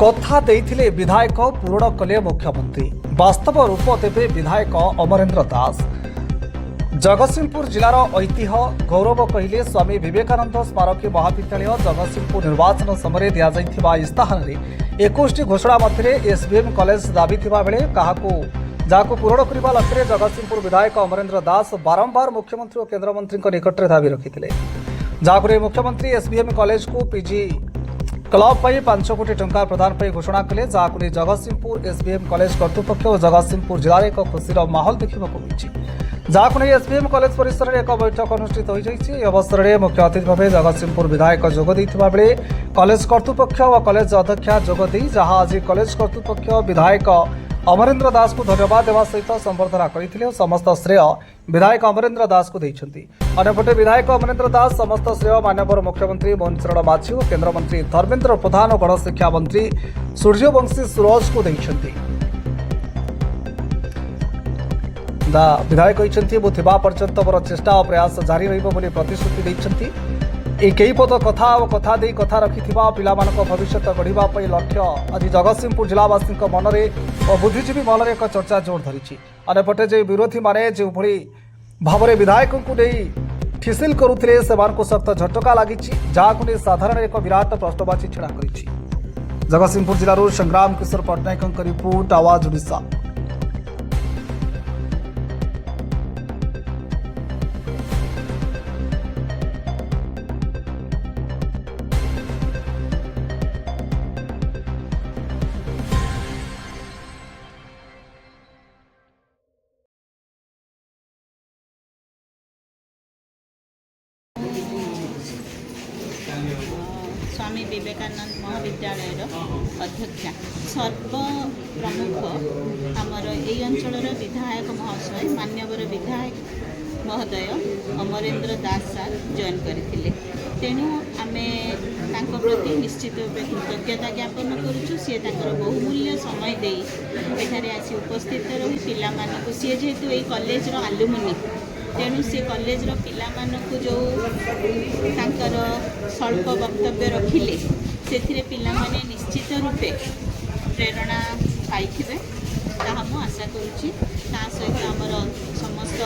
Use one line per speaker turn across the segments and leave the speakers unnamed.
कथा देइथिले विधायक पूरण कले मुख्यमंत्री वास्तव रूप देवे विधायक अमरेन्द्र दास। जगतसिंहपुर जिलार ऐतिह्य गौरव कहिले स्वामी विवेकानंद स्मारकी महाविद्यालय जगतसिंहपुर निर्वाचन समय दिया इस्ताहार 21 घोषणा मध्य एसबीएम कॉलेज दाबी थिबा बेले जहां पूरण करने लक्ष्य जगतसिंहपुर विधायक अमरेन्द्र दास बारंबार मुख्यमंत्री और केन्द्रमंत्री निकट में दाबी रखिते जहां मुख्यमंत्री एसबीएम कॉलेज को पीजी क्लब पर 5 कोटी टंका प्रदान पर घोषणा कले जहां जगतसिंहपुर एसबीएम कॉलेज कर्तृपक्ष और जगतसिंहपुर जिले में एक खुशीर माहौल देखा मिली जहां एसबीएम कॉलेज परिसर में एक बैठक अनुष्ठित हो अवसर में मुख्य अतिथि भाव जगतसिंहपुर विधायक जोगदे बेले कॉलेज कर्तृपक्ष और कॉलेज अध्यक्षा जोगदे जहां आज कॉलेज कर्तृपक्ष विधायक अमरेन्द्र दास को धन्यवाद देवा सहित संबर्धना करते समस्त श्रेय विधायक अमरेन्द्र दास को देते अन्यपटे विधायक अमरेन्द्र दास समस्त श्रेय माननीय मुख्यमंत्री मोहन चरण माझी और केन्द्रमंत्री धर्मेन्द्र प्रधान और गणशिक्षा मंत्री सूर्यवंशी सूरज को देते। विधायक कहते पर्यंत मोर चेष्टा और प्रयास जारी रही प्रतिश्रुति देते कई पद कथा और कथा दे कथा रखि पिला भविष्य गढ़ापी लक्ष्य आज जगतसिंहपुर जिलावासी मन में और बुद्धिजीवी मन में एक चर्चा जोर धरी अन्यपटे जो विरोधी माने जो भाव में विधायक को नहीं ठिसिल करुले से सख्त झटका लगी जहाँ साधारण एक विराट प्रश्नवाची छिड़ा कर जगतसिंहपुर जिलूर संग्राम किशोर पट्टनायक रिपोर्ट आवाज ओडिशा।
स्वामी विवेकानंद महाविद्यालय अध्यक्षा सर्वप्रमुख आमर यही अंचल विधायक महाशय मान्यवर विधायक महोदय अमरेन्द्र दास सार जॉइन करथिले तेणु आमे तांको प्रति निश्चित रूपे कृतज्ञता ज्ञापन करुचु सी बहुमूल्य समय दे एठारे आसी उपस्थित रही पिला मानकु सी जेहेतु यही कॉलेज रो आलुमिनी तेणु से कॉलेज पिला मानकु जो तांकर स्वल्प वक्तव्य रखिले से पिला माने निश्चित रूपे प्रेरणा पाइथिबे ताहा मु आशा करुछि। ता सहित आमर समस्त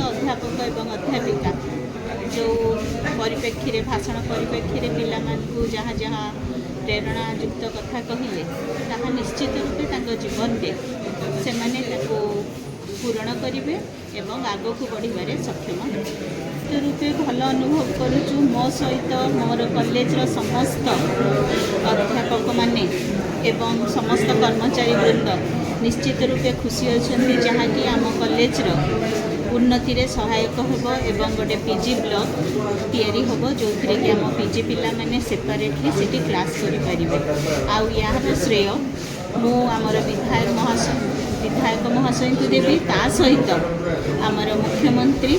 अध्यापक एवं अध्यापिका जो परिप्रेक्षी भाषण परिप्रेक्षी पिला मानकु जहाँ जहाँ प्रेरणा युक्त कथा कहिले ताहा निश्चित रूपे तांको जीवन के से माने ताको पूरण करेंगे एवं आग को बढ़े सक्षम रूपे भल अनुभव करुचु मो सहित मोर कॉलेज समस्त अध्यापक माने एवं समस्त कर्मचारी वृंद निश्चित रूपे खुशी अच्छा जहाँकि आम कॉलेज उन्नति रे सहायक होब एवं गोटे पीजी ब्लॉक तैयारी होब जो थी कि आम पीजी पिला माने सेपरेटली सिटी क्लास करें आउ यार श्रेय मु आमर विधायक महाशय को देवी ता सहित आमर मुख्यमंत्री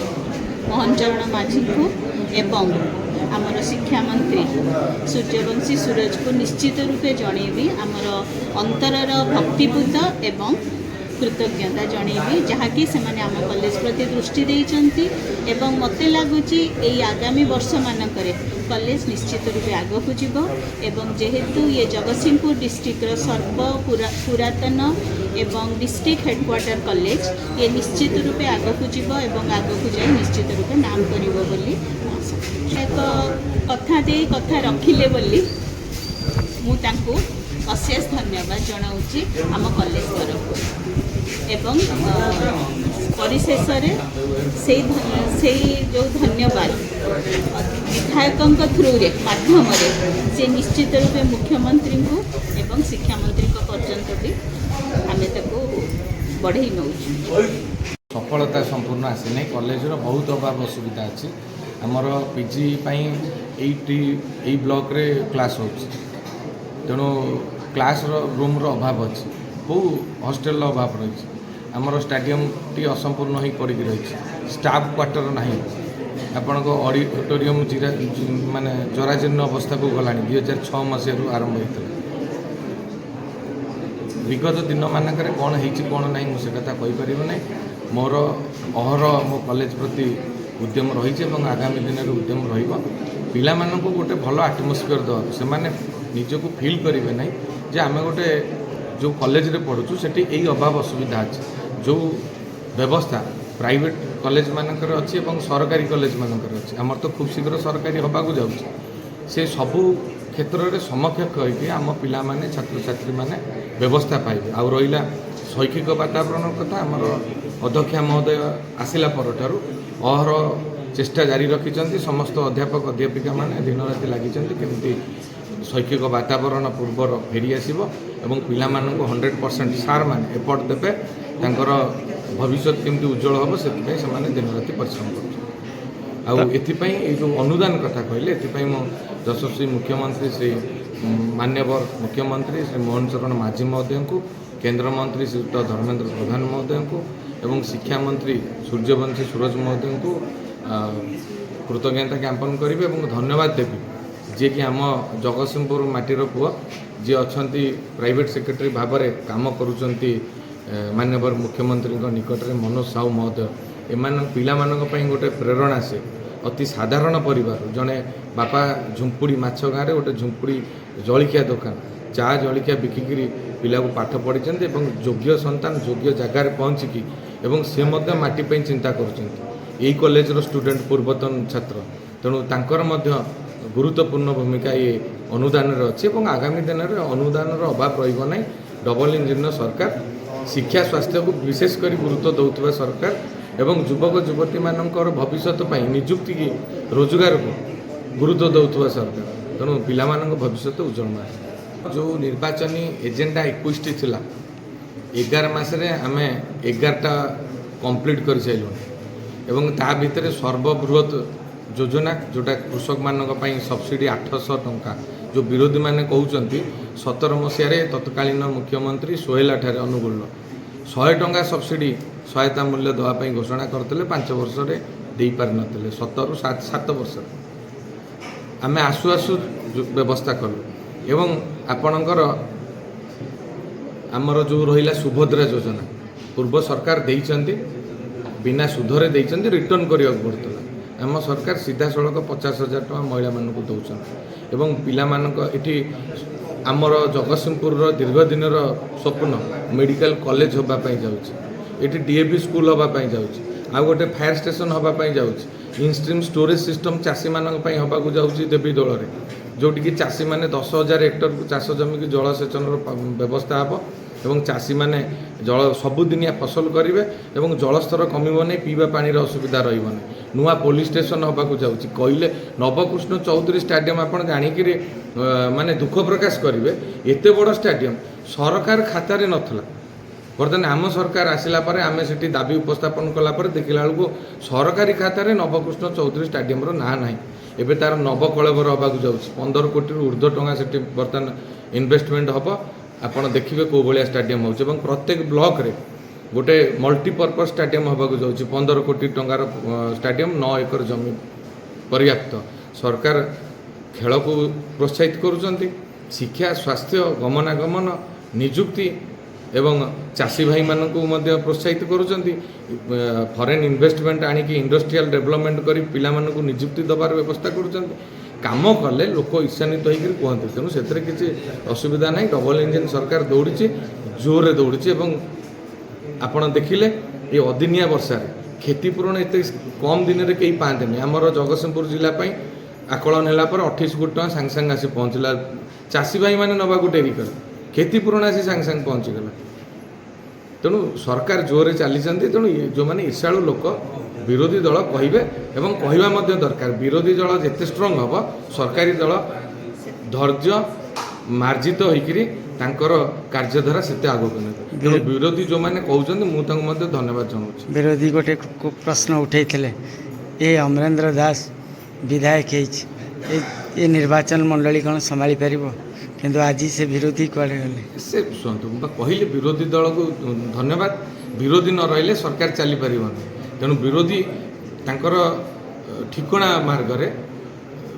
मोहन चरण माझी को एवं आमर शिक्षा मंत्री सूर्यवंशी सूरज को निश्चित रूपे जनइबी आमर अंतरर भक्तिपूत एवं कृतज्ञता जनइबी जहाँकि से आम कॉलेज प्रति दृष्टि देइचंती एवं मत लगुच आगामी वर्ष मानक कॉलेज निश्चित रूपे आगक जीव एवं जेहेतु ये जगतसिंहपुर डिस्ट्रिक्टर सर्व पुरातन एवं डिस्ट्रिक्ट हेडक्वार्टर कॉलेज ये निश्चित रूपे आगक जीव एवं आगक जाए निश्चित रूपे नाम करिवो बोली एक कथा दे कथा रखिले बोली मु तांको अशेष धन्यवाद जनाऊँगी आम कॉलेज तरफ एवं परिशेष से जो धन्यवाद विधायकों थ्रू रे माध्यम से निश्चित रूपे मुख्यमंत्री को एवं शिक्षा मंत्री को पर्यंत भी आम बढ़ई नौ
सफलता संपूर्ण आसी नहीं कॉलेज बहुत अभाव असुविधा अच्छी आमर पीजी यही ब्लॉक रे क्लास हो तेणु क्लास रूम रो अभाव अच्छी बहु हॉस्टेल अभाव रही आमर स्टाडियम टी असंपूर्ण हो पड़ी रही स्टाफ क्वार्टर ना आपण ऑडिटोरियम माने जराजीर्ण अवस्था को गला 2006 मसीह आरंभ होता विगत दिन मानक कौन हो कौन ना मुझे कथा कहीपर ना मोर अहर मो कॉलेज प्रति उद्यम रही आगामी दिन में उद्यम रहा गोटे भल आटमोस्फियर देवा से निजक फिल करेंगे ना जे आम गोटे जो कॉलेज रे पढ़ुचु सेठी यही अभाव असुविधा अच्छे जो व्यवस्था प्राइवेट कॉलेज मानकर अच्छी और सरकारी कॉलेज मानकर अच्छी आमर तो खूब शीघ्र सरकारी हवाक जाऊँच से सबू क्षेत्र में समकक्ष होकर आम पिला माने छात्र छात्री माने व्यवस्था पाइबे आ रहा शैक्षिक वातावरण कथा आमर अध्यक्षा महोदय आसिला परठार अहर चेष्टा जारी रखिंट समस्त अध्यापक अध्यापिका माने दिन राति लगी केमती शैक्षिक वातावरण पूर्वर फेरी आसो और पिला 100% सार मैंने एफर्ट देवे तांकर भविष्य केमती उज्जवल हम से दिन राति परिश्रम कर जो अनुदान कथा कहले मो यशस्वी मुख्यमंत्री श्री मान्यवर मुख्यमंत्री श्री मोहन चरण माझी महोदय को केंद्र मंत्री श्रीयुक्त धर्मेंद्र प्रधान महोदय को एवं शिक्षा मंत्री सूर्यवंशी सूरज महोदय को कृतज्ञता ज्ञापन करेंगे और धन्यवाद देवी जी कि आम जगतसिंहपुर माटीर पुआ जी अच्छा प्राइवेट सेक्रेटरी भाव में काम करुँच मान्यवर मुख्यमंत्री निकट में मनोज साहू महोदय एम पिला गोटे प्रेरणा से अति साधारण परिवार जड़े बापा झुंपुड़ी माछ गाँव गोटे झुंपुड़ी जलिखिया दुकान चा जलिखिया बिकिकी पिला को पाठ पढ़ी योग्य संतान योग्य जगार पहुँचिकी एवं से माटी चिंता कर कॉलेज स्टूडेंट पूर्वतन छात्र तेणु तांकर गुरुत्वपूर्ण भूमिका ये अनुदान अच्छी आगामी दिन में अनुदान अभाव रही डबल इंजिन सरकार शिक्षा स्वास्थ्य को विशेषकर गुरुत्व दौथुवा सरकार एवं युवक युवती मानकर भविष्य निजुक्ति की रोजगार को गुरुत्व दौथुवा सरकार तेणु पिला भविष्य उज्जवल जो निर्वाचनी एजेंडा 21टी थिला 11 मासरे आम 11टा कंप्लीट कर सारूँ एवं ता भितर सर्वबृहत योजना जोटा कृषक मानक सब्सिडी 800 टंका जो विरोधी माने कहते 17 मसीह तत्कालीन मुख्यमंत्री सोहेला ठारे अनुगुल 100 टंका सब्सिडी सहायता मूल्य देवाई घोषणा करते 5 वर्ष दे पार नथिले 17 ରୁ 7 वर्ष आम आसु आसु व्यवस्था कलु एवं आपणकर आमर जो रहा सुभद्रा योजना पूर्व सरकार देइचंती बिना सुधरे देइचंती रिटर्न करिया पड़ता आम सरकार सीधा सड़क 50,000 टका महिला मानक दौरान एवं पिला मानक इटी आमर जगतसिंहपुर दीर्घ दिन स्वप्न मेडिकल कॉलेज होगापाई जाऊँगी डीएवी स्कूल होगापाई जाऊँगी आ गोटे फायर स्टेशन होगापाई जाऊँगी इनस्ट्रीम स्टोरेज सिस्टम चाषी मानक होगाकू जाऊँगी देवी दोल में जोटि चाषी मैंने 10,000 हेक्टर चाष जमी की जलसेचन व्यवस्था हे एवं चाषी मैंने जल सबुदिनिया फसल करेंगे और जलस्तर कमिब नहीं पीवा पानी असुविधा रही नुआ पुलिस स्टेशन होगाकू जाऊँगी कहले नवकृष्ण चौधरी स्टाडियम आप जाणिक माने दुख प्रकाश करेंगे एत बड़ स्टाडियम सरकार खातार नथला बर्तमान आम सरकार आसला आम से दाबी उपस्थापन कलापर देखला बेलू सरकारी खातार नवकृष्ण चौधरी स्टाडियम ना ना एबे तार नवकलेवर होगाकू जाऊँगी 15 कोटी ऊर्ध्व टंका से बर्तमान इन्वेस्टमेंट हम आपड़ देखिए कौ भाया स्टाडियम हो प्रत्येक ब्लॉक रे गोटे मल्टीपर्पज स्टाडियम होगाकू जाऊँगी 15 कोटी टंकार स्टाडियम 9 एकर जमी पर्याप्त सरकार खेल को प्रोत्साहित करुँच शिक्षा स्वास्थ्य गमनागमन निजुक्ति एवं चाषी भाई मानक प्रोत्साहित करुँच फरेन इन्वेस्टमेंट आणिकी इंडस्ट्रियल डेवलपमेंट कर पिला मानक निजुक्ति दबार व्यवस्था करुँच काम कले लोक ईर्षान्वित होकर कहते तेणु से किसी असुविधा ना डबल इंजिन सरकार दौड़ी जोर दौड़ी आपड़ देखिले ये अदिनिया वर्षा क्षतिपूरण एत कम दिन में कहीं पाते आमर जगतसिंहपुर जिलापाई आकलन है 28 कोटी टका सांगे सांगे आसी पहुँचला चाषी भाई मैंने नवा डेरी कर क्षतिपूरण आसी सांगे सांगे पहुँचीगला तेणु सरकार जोरे चली तेणु जो मैंने ईर्षालु लोक विरोधी दल कहे एवं कहवा दरकार विरोधी दल जिते स्ट्रंग हम सरकारी दल धैर्य मार्जित होकर कार्यधारा से आगे तेणु विरोधी जो मैंने कहते मुझे धन्यवाद जनाऊँ
विरोधी गोटे प्रश्न उठे ये अमरेंद्र दास विधायक ये निर्वाचन मंडली कौन संभाली पार किंतु आज से विरोधी कड़े गले
से शुणु कहले विरोधी दल को धन्यवाद विरोधी न रही सरकार चली पार तेणु विरोधी तांकर ठिकणा मार्ग रे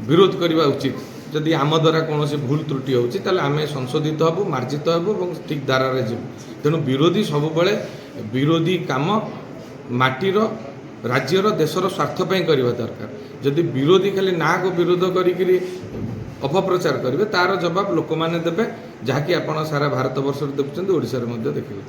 विरोध करने उचित जदि आम द्वारा कौन भूल त्रुटि होमें संशोधित हबू मार्जित हबू और ठीक धारा जीव तेणु विरोधी सब विरोधी काम माटीर राज्यर देशर स्वार्थ ପାଇଁ କରିବା ଦରକାର। ଯଦି ବିରୋଧୀ ଖାଲି ନାକୁ ବିରୋଧ କରିକିରି अपप्रचार करेंगे तार जवाब लोक मैंने देवे जहाँकि आप सारा भारत वर्ष देखुं ओडिशा देखिए।